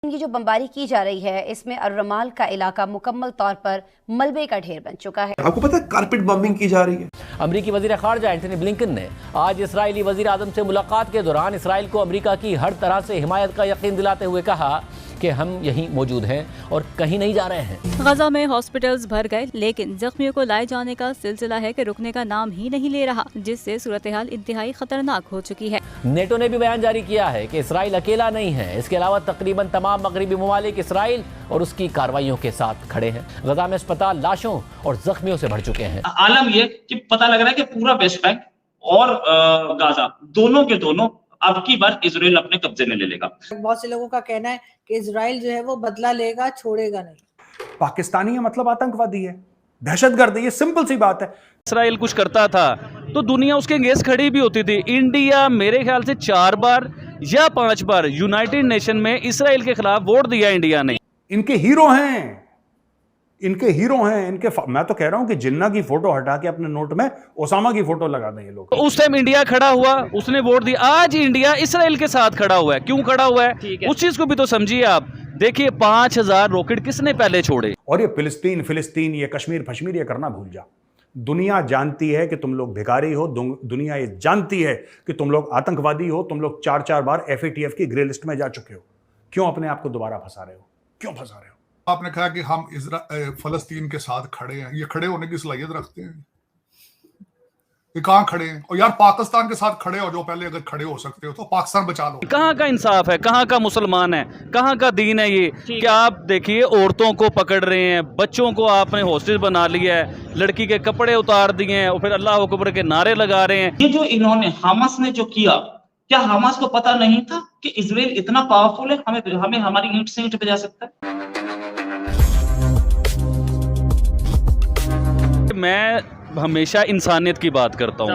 ये जो बमबारी की जा रही है इसमें अर्रमाल का इलाका मुकम्मल तौर पर मलबे का ढेर बन चुका है। आपको पता है कारपेट बम्बिंग की जा रही है। अमरीकी वजीर खारजा एंटनी ब्लिंकन ने आज इसराइली वजीर आजम से मुलाकात के दौरान इसराइल को अमरीका की हर तरह से हिमायत का यकीन दिलाते हुए कहा कि हम यहीं मौजूद हैं और कहीं नहीं जा रहे हैं। गजा में हॉस्पिटल्स भर गए, लेकिन जख्मियों को लाए जाने का सिलसिला है कि रुकने का नाम ही नहीं ले रहा, जिससे सूरत हाल इंतहाई खतरनाक हो चुकी है। नेटो ने भी बयान जारी किया है कि इसराइल अकेला नहीं है। इसके अलावा तकरीबन तमाम मगरबी ममालिक इसराइल और उसकी कार्रवाइयों के साथ खड़े हैं। गजा में अस्पताल लाशों और जख्मियों से भर चुके हैं। आलम ये कि पता लग रहा है कि पूरा वेस्ट बैंक और गाजा दोनों के दोनों अब की बार इजराइल अपने कब्जे में ले लेगा। बहुत से लोगों का कहना है कि इजराइल जो है वो बदला लेगा, छोड़ेगा नहीं। पाकिस्तानी है मतलब आतंकवादी है, दहशतगर्द है, ये सिंपल सी बात है। इसराइल कुछ करता था तो दुनिया उसके अगेंस्ट खड़ी भी होती थी। इंडिया मेरे ख्याल से 4 बार या 5 बार यूनाइटेड नेशन में इसराइल के खिलाफ वोट दिया इंडिया ने। इनके हीरो हैं, मैं तो कह रहा हूं कि जिन्ना की फोटो हटा के अपने नोट में ओसामा की फोटो लगा दें ये लोग। तो उस टाइम इंडिया खड़ा हुआ, उसने वोट दिया। आज इंडिया इसराइल के साथ खड़ा हुआ है। क्यों खड़ा हुआ है उस चीज को भी तो समझिए आप। देखिए 5000 रॉकेट किसने पहले छोड़े। और ये फिलिस्तीन ये कश्मीर ये करना भूल जा। दुनिया जानती है कि तुम लोग भिखारी हो, दुनिया ये जानती है कि तुम लोग आतंकवादी हो। तुम लोग 4 बार FATF की ग्रे लिस्ट में जा चुके हो। क्यों अपने आप को दोबारा फंसा रहे हो? क्यों फंसा रहे हो? आपने कहा कि हम फलस्तीन के साथ खड़े हैं। ये खड़े होने की सलाहियत रखते हैं? ये कहाँ खड़े हैं? और यार पाकिस्तान के साथ खड़े हो जो पहले, अगर खड़े हो सकते हो तो पाकिस्तान बचा लो। कहाँ का इंसाफ है, कहाँ का मुसलमान है, कहाँ का दीन है ये? क्या आप देखिए औरतों को पकड़ रहे हैं, बच्चों को आपने हॉस्टेज बना लिया है, लड़की के कपड़े उतार दिए हैं और फिर अल्लाह अकबर के नारे लगा रहे हैं। ये जो इन्होंने हमास ने जो किया, क्या हमास को पता नहीं था कि इजराइल इतना पावरफुल है, हमें हमारी ईंट से ईंट बजा सकता है? मैं हमेशा इंसानियत की बात करता हूँ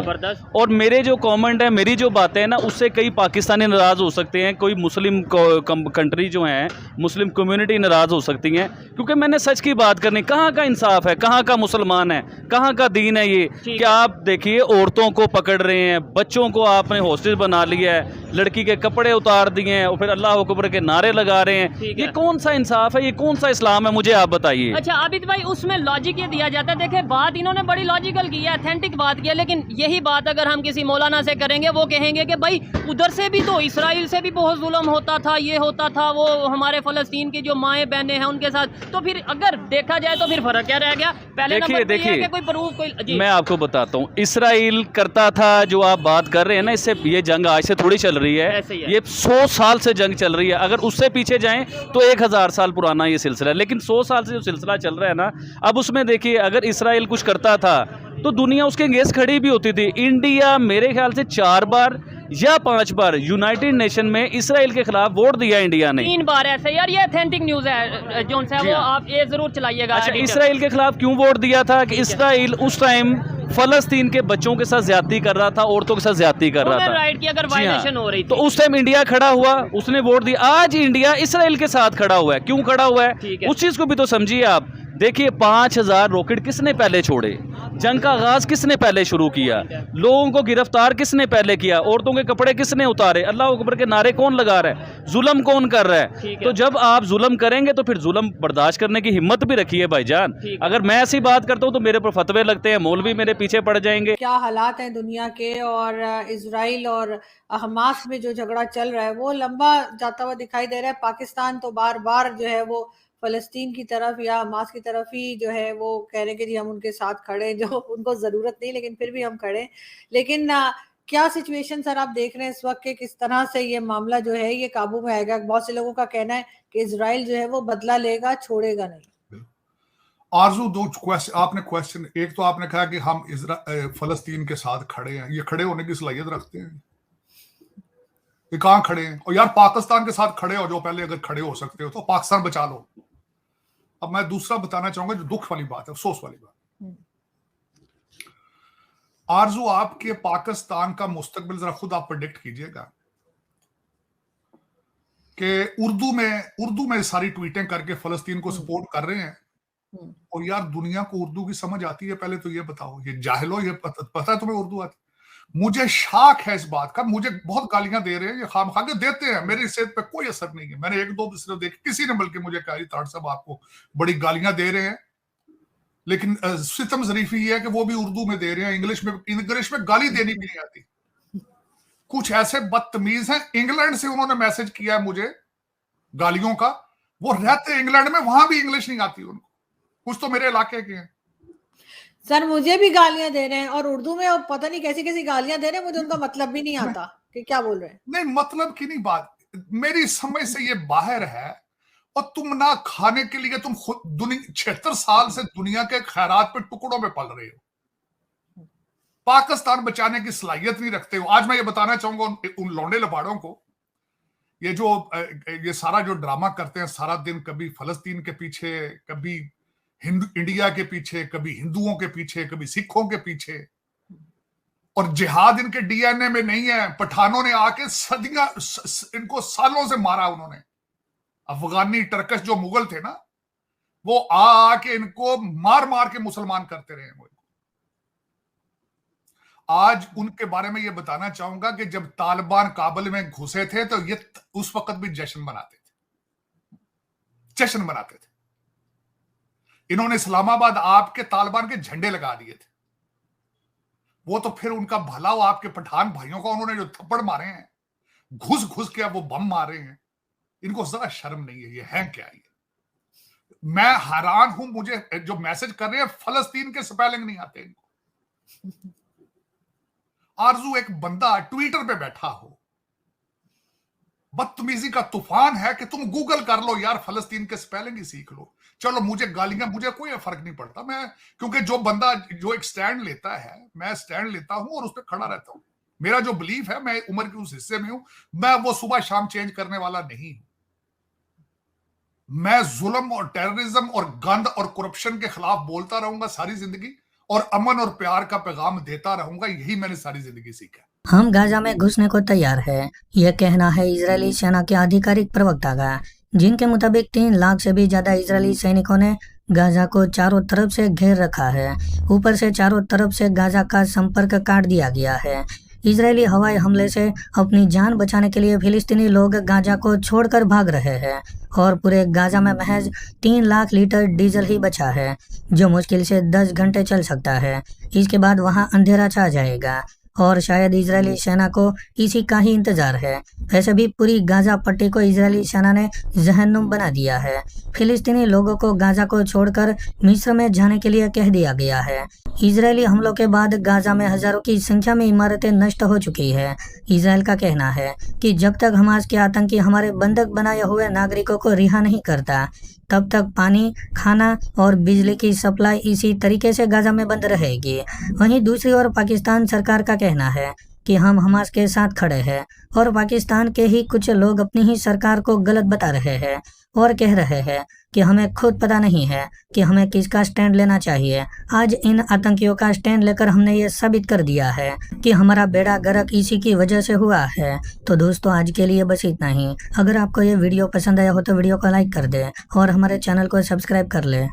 और मेरे जो कमेंट है, मेरी जो बातें हैं ना, उससे कई पाकिस्तानी नाराज़ हो सकते हैं, कोई मुस्लिम कंट्री जो हैं, मुस्लिम कम्युनिटी नाराज़ हो सकती हैं, क्योंकि मैंने सच की बात करनी। कहाँ का इंसाफ है, कहाँ का मुसलमान है, कहाँ का दीन है ये? क्या आप देखिए औरतों को पकड़ रहे हैं, बच्चों को आपने हॉस्टेज बना लिया है, लड़की के कपड़े उतार दिए हैं और फिर अल्लाह अकबर के नारे लगा रहे हैं। ये कौन सा इंसाफ है, ये कौन सा इस्लाम है? मुझे आप बताइए। अच्छा आबिद भाई, उसमें लॉजिक ये दिया जाता है, देखे बात इन्होंने बड़ी लॉजिकल की है, ऑथेंटिक बात की है, लेकिन यही बात अगर हम किसी मौलाना से करेंगे वो कहेंगे कि भाई उधर से भी तो इसराइल से भी बहुत जुल्म होता था, ये होता था, वो हमारे फलस्तीन की जो माएँ बहनें हैं उनके साथ। तो फिर अगर देखा जाए तो फिर फर्क क्या रह गया? पहले देखिए कोई प्रूफ कोई। मैं आपको बताता हूँ, इसराइल करता था जो आप बात कर रहे हैं ना, इससे ये जंग आज से थोड़ी चल रही है, ये 100 साल से जंग चल रही है। अगर उससे पीछे जाएं तो 1000 साल पुराना ये सिलसिला है, लेकिन 100 साल से जो सिलसिला चल रहा है ना, अब उसमें देखिए अगर इसराइल कुछ करता था तो दुनिया उसके अगेंस्ट खड़ी भी होती थी। इंडिया मेरे ख्याल से 4 बार या 5 बार यूनाइटेड नेशन में इसराइल के खिलाफ वोट दिया इंडिया ने। 3 बार ऐसे। यार ये ऑथेंटिक न्यूज़ है जोन से, वो आप ये जरूर चलाइएगा। अच्छा, इसराइल के खिलाफ क्यों वोट दिया था? कि इसराइल उस टाइम फलस्तीन के बच्चों के साथ ज्यादती कर रहा था, औरतों के साथ ज्यादती कर रहा था, राइट की अगर वायलेशन हो रही थी, तो उस टाइम इंडिया खड़ा हुआ, उसने वोट दिया। आज इंडिया इसराइल के साथ खड़ा हुआ है। क्यों खड़ा हुआ है उस चीज को भी तो समझिए आप। देखिए 5000 रॉकेट किसने पहले छोड़े, जंग का आगाज किसने पहले शुरू किया, लोगों को गिरफ्तार किसने पहले किया, औरतों के कपड़े किसने उतारे, अल्लाह अकबर के नारे कौन लगा रहा है, जुल्म कौन कर रहा है? तो जब आप जुल्म करेंगे तो फिर जुल्म बर्दाश्त करने की हिम्मत भी रखिए भाईजान। अगर मैं ऐसी बात करता हूँ तो मेरे पर फतवे लगते हैं, मौलवी मेरे पीछे पड़ जाएंगे। क्या हालात हैं दुनिया के, और इजराइल और हमास में जो झगड़ा चल रहा है वो लंबा जाता हुआ दिखाई दे रहा है। पाकिस्तान तो बार बार जो है वो फलस्तीन की तरफ या हमास की तरफ ही जो है वो कह रहे हैं कि जी हम उनके साथ खड़े, जो उनको जरूरत नहीं लेकिन फिर भी हम खड़े। लेकिन क्या सिचुएशन सर आप देख रहे हैं इस वक्त के, किस तरह से ये मामला जो है ये काबू में आएगा? बहुत से लोगों का कहना है कि इजराइल जो है वो बदला लेगा, छोड़ेगा नहीं। आरजू, 2 क्वेश्चन आपने एक तो आपने कहा कि हम फलस्तीन के साथ खड़े हैं। ये खड़े होने की सलाहियत रखते हैं? ये कहाँ खड़े हैं? और यार पाकिस्तान के साथ खड़े हो जो पहले, अगर खड़े हो सकते हो तो पाकिस्तान बचा लो। अब मैं दूसरा बताना चाहूंगा जो दुख वाली बात है, अफसोस वाली बात। आरजू, आपके पाकिस्तान का मुस्तकबिल जरा खुद आप प्रेडिक्ट कीजिएगा कि उर्दू में सारी ट्वीटें करके फलस्तीन को सपोर्ट कर रहे हैं, और यार दुनिया को उर्दू की समझ आती है? पहले तो ये बताओ, ये जाहिलो, ये पता है तुम्हें उर्दू आती? मुझे शाक है इस बात का, मुझे बहुत गालियां दे रहे हैं, ये खाम खा के देते हैं, मेरी सेहत पे कोई असर नहीं है। मैंने एक दो सिर्फ देखे, किसी ने बल्कि मुझे कहा ताड़ साहब आपको बड़ी गालियां दे रहे हैं, लेकिन सितम ज़रीफी ये है कि वो भी उर्दू में दे रहे हैं, इंग्लिश में गाली देनी भी नहीं आती। कुछ ऐसे बदतमीज हैं, इंग्लैंड से उन्होंने मैसेज किया है मुझे गालियों का, वो रहते इंग्लैंड में, वहां भी इंग्लिश नहीं आती उनको, कुछ तो मेरे इलाके के हैं। सर मुझे भी गालियां दे रहे हैं और उर्दू में, और पता नहीं कैसी कैसी गालियां दे रहे हैं, मुझे उनका मतलब भी नहीं आता कि क्या बोल रहे हैं। नहीं, मतलब की नहीं बात, मेरी समझ से ये बाहर है। और तुम ना खाने के लिए, तुम खुद 76 साल से दुनिया के खैरात पे टुकड़ों में पल रहे हो, पाकिस्तान बचाने की सलाहियत नहीं रखते हो। आज मैं ये बताना चाहूंगा उन लौंडे लपाड़ों को, ये सारा जो ड्रामा करते हैं सारा दिन, कभी फलस्तीन के पीछे, कभी इंडिया के पीछे, कभी हिंदुओं के पीछे, कभी सिखों के पीछे, और जिहाद इनके डीएनए में नहीं है। पठानों ने आके सदियां, इनको सालों से मारा उन्होंने। अफगानी टर्कश जो मुगल थे ना, वो आके इनको मार मार के मुसलमान करते रहे। वो आज उनके बारे में ये बताना चाहूंगा कि जब तालिबान काबुल में घुसे थे तो ये उस वक्त भी जश्न मनाते थे। इन्होंने इस्लामाबाद आपके तालिबान के झंडे लगा दिए थे। वो तो फिर उनका भला हो, आपके पठान भाइयों को उन्होंने जो थप्पड़ मारे हैं, घुस घुस के अब वो बम मारे हैं, इनको जरा शर्म नहीं है। ये है क्या? ये मैं हैरान हूं, मुझे जो मैसेज कर रहे हैं फलस्तीन के स्पेलिंग नहीं आते इनको। आरजू एक बंदा ट्विटर पे बैठा हो, बदतमीजी का तूफान है कि तुम गूगल कर लो यार, फलस्तीन के स्पेलिंग ही सीख लो। चलो मुझे गालियां, मुझे कोई फर्क नहीं पड़ता, मैं क्योंकि जो बंदा जो एक स्टैंड लेता है, मैं स्टैंड लेता हूं और उस पर खड़ा रहता हूं। मेरा जो बिलीफ है, मैं उम्र के उस हिस्से में हूं, मैं वो सुबह शाम चेंज करने वाला नहीं हूं। मैं जुल्म और टेररिज्म और गंद और करप्शन के खिलाफ बोलता रहूंगा सारी जिंदगी, और अमन और प्यार का पैगाम देता रहूंगा। यही मैंने सारी जिंदगी सीखा। हम गाजा में घुसने को तैयार है, यह कहना है इजरायली सेना के आधिकारिक प्रवक्ता का, जिनके मुताबिक 3 लाख से भी ज्यादा इजरायली सैनिकों ने गाजा को चारों तरफ से घेर रखा है। ऊपर से चारों तरफ से गाजा का संपर्क काट दिया गया है। इजरायली हवाई हमले से अपनी जान बचाने के लिए फिलिस्तीनी लोग गाजा को छोड़कर भाग रहे हैं, और पूरे गाजा में महज 3 लाख लीटर डीजल ही बचा है, जो मुश्किल से 10 घंटे चल सकता है। इसके बाद वहां अंधेरा छा जाएगा, और शायद इजरायली सेना को इसी का ही इंतजार है। वैसे भी पूरी गाजा पट्टी को इजरायली सेना ने जहन्नुम बना दिया है। फिलिस्तीनी लोगों को गाजा को छोड़कर मिस्र में जाने के लिए कह दिया गया है। इजरायली हमलों के बाद गाजा में हजारों की संख्या में इमारतें नष्ट हो चुकी है। इजरायल का कहना है कि जब तक हमास के आतंकी हमारे बंधक बनाए हुए नागरिकों को रिहा नहीं करता, तब तक पानी, खाना और बिजली की सप्लाई इसी तरीके से गाजा में बंद रहेगी। वहीं दूसरी ओर पाकिस्तान सरकार का कहना है कि हम हमास के साथ खड़े हैं, और पाकिस्तान के ही कुछ लोग अपनी ही सरकार को गलत बता रहे हैं और कह रहे हैं कि हमें खुद पता नहीं है कि हमें किसका स्टैंड लेना चाहिए। आज इन आतंकियों का स्टैंड लेकर हमने ये साबित कर दिया है कि हमारा बेड़ा गर्क इसी की वजह से हुआ है। तो दोस्तों, आज के लिए बस इतना ही। अगर आपको ये वीडियो पसंद आया हो तो वीडियो को लाइक कर दे और हमारे चैनल को सब्सक्राइब कर ले।